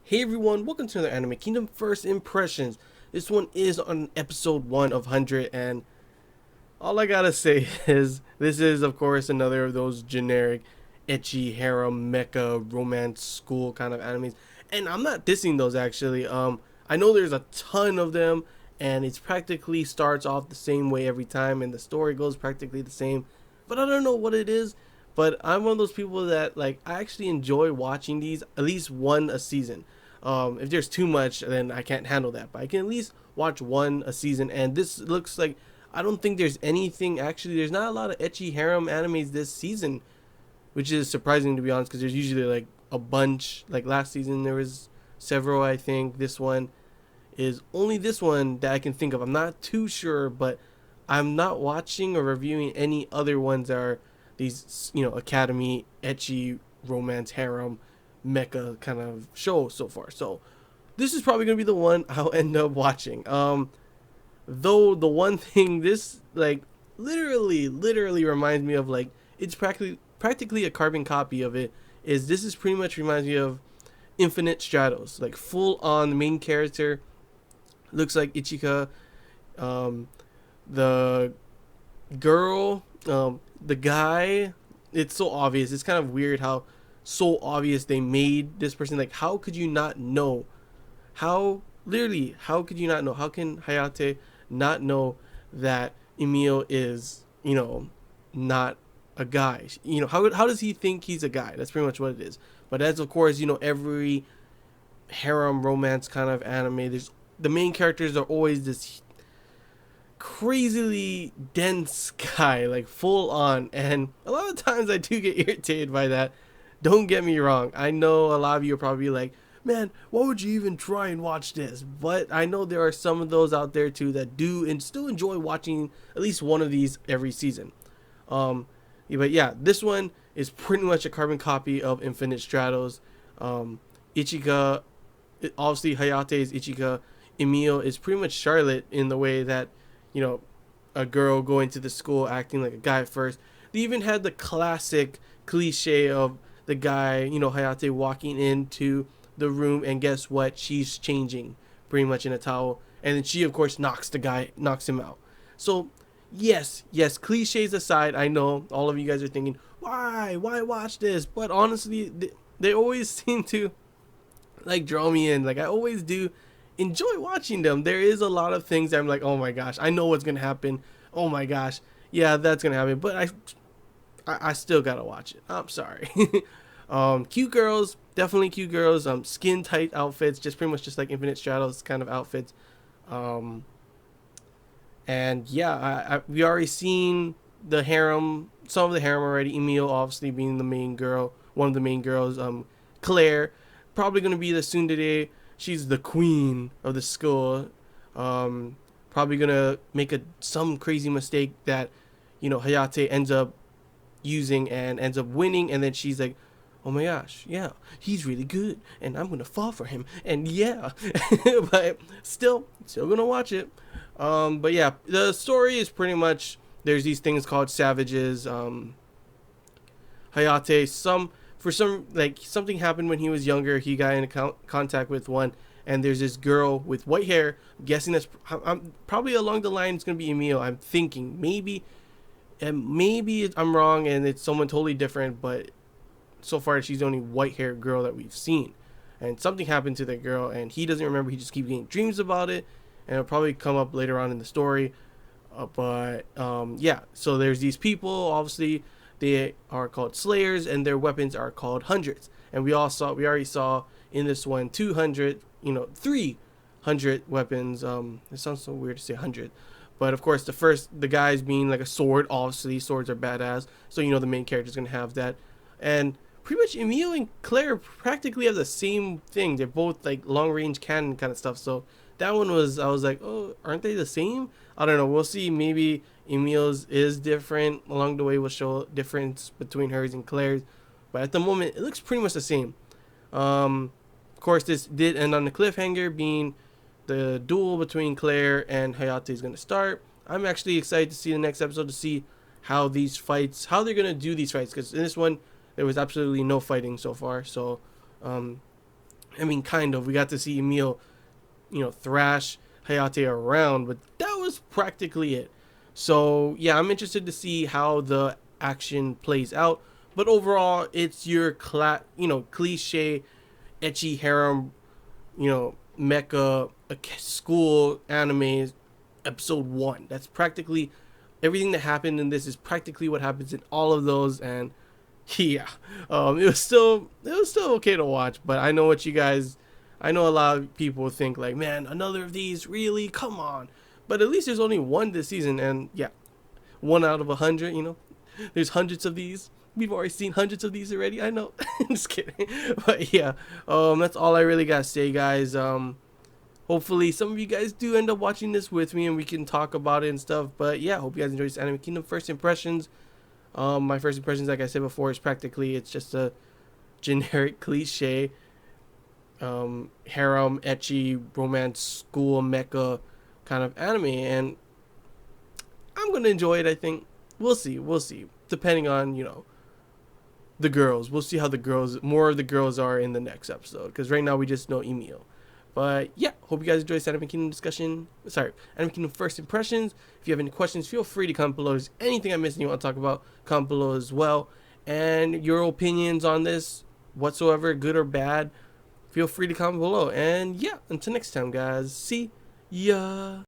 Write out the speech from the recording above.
Hey everyone, welcome to another Anime Kingdom First Impressions. This one is on episode 1 of 100, and all I gotta say is this is, of course, another of those generic ecchi harem mecha romance school kind of animes. And I'm not dissing those actually. I know there's a ton of them, and it's practically starts off the same way every time, and the story goes practically the same. But I don't know what it is. But I'm one of those people that like I actually enjoy watching these at least one a season. If there's too much, then I can't handle that. But I can at least watch one a season, and this looks like I don't think there's anything. Actually, there's not a lot of ecchi harem animes this season, which is surprising to be honest, because there's usually like a bunch. Like last season, there was several. I think this one is only this one that I can think of. I'm not too sure, but I'm not watching or reviewing any other ones that are these, academy ecchi romance harem mecha kind of show so far. So this is probably gonna be the one I'll end up watching. Though the one thing this like literally reminds me of, like, it's practically a carbon copy of it. Is this is pretty much reminds me of Infinite Stratos, like full on the main character looks like Ichika. The girl, the guy, it's so obvious. It's kind of weird how so obvious they made this person. Like, how could you not know? How could you not know? How can Hayate not know that Emil is, not a guy? How does he think he's a guy? That's pretty much what it is. But as of course, every harem romance kind of anime, there's the main characters are always this crazily dense guy, like full on, and a lot of times I do get irritated by that. Don't get me wrong. I know a lot of you are probably like, man, why would you even try and watch this? But I know there are some of those out there too that do and still enjoy watching at least one of these every season. But yeah, this one is pretty much a carbon copy of Infinite Stratos. Ichika, obviously Hayate is Ichika. Emil is pretty much Charlotte in the way that, you know, a girl going to the school acting like a guy at first. They even had the classic cliche of the guy, Hayate walking into the room, and guess what? She's changing pretty much in a towel. And then she, of course, knocks him out. So, yes, cliches aside, I know all of you guys are thinking, why watch this? But honestly, they always seem to like draw me in. Like, I always do enjoy watching them. There is a lot of things that I'm like, oh my gosh, I know what's gonna happen. Oh my gosh, yeah, that's gonna happen. But I still gotta watch it. I'm sorry. Cute girls, definitely cute girls. Skin tight outfits, just pretty much just like Infinite Stratos kind of outfits. Um, and yeah, we already seen the harem, some of the harem already. Emil obviously being the main girl, one of the main girls. Claire, probably gonna be the tsundere. She's the queen of the school. Probably gonna make some crazy mistake that, Hayate ends up using and ends up winning, and then she's like, oh my gosh, yeah, he's really good, and I'm gonna fall for him, and yeah, but still gonna watch it. But yeah, the story is pretty much there's these things called savages. Hayate, for some like something happened when he was younger. He got in contact with one, and there's this girl with white hair. I'm guessing I'm probably along the line. It's gonna be Emil. I'm thinking maybe I'm wrong, and it's someone totally different. But so far, she's the only white haired girl that we've seen. And something happened to that girl, and he doesn't remember. He just keeps getting dreams about it, and it'll probably come up later on in the story. Yeah. So there's these people. Obviously, they are called Slayers, and their weapons are called hundreds. And we already saw in this one 200, 300 weapons. It sounds so weird to say 100, but of course the guys being like a sword. Obviously, swords are badass, so the main character's gonna have that, and pretty much Emil and Claire practically have the same thing. They're both like long range cannon kind of stuff. So that one I was like, oh, aren't they the same? I don't know. We'll see. Maybe Emil's is different along the way. We'll show a difference between hers and Claire's, but at the moment it looks pretty much the same. Of course, this did end on the cliffhanger, being the duel between Claire and Hayate is going to start. I'm actually excited to see the next episode, to see how they're going to do these fights, because in this one there was absolutely no fighting so far. So I mean, kind of. We got to see Emil, thrash Hayate around, but that was practically it. So yeah, I'm interested to see how the action plays out. But overall, it's your cliche, etchy harem, mecha school anime episode one. That's practically everything that happened in this is practically what happens in all of those, and yeah, it was still okay to watch. But I know what you guys, I know a lot of people think like, man, another of these, really? Come on! But at least there's only one this season, and yeah, 1 out of 100. There's hundreds of these. We've already seen hundreds of these already. I know. Just kidding. But yeah, that's all I really gotta say, guys. Hopefully some of you guys do end up watching this with me and we can talk about it and stuff. But yeah, hope you guys enjoyed this Anime Kingdom first impressions. My first impressions, like I said before, is practically it's just a generic cliche harem, etchy, romance, school, mecha kind of anime, and I'm gonna enjoy it. I think we'll see. Depending on the girls, we'll see how more of the girls are in the next episode. Because right now we just know Emil. But yeah, hope you guys enjoyed this Anime Kingdom discussion. Sorry, Anime Kingdom first impressions. If you have any questions, feel free to comment below. If there's anything I missed and you want to talk about, comment below as well. And your opinions on this, whatsoever, good or bad, feel free to comment below. And yeah, until next time, guys. See ya.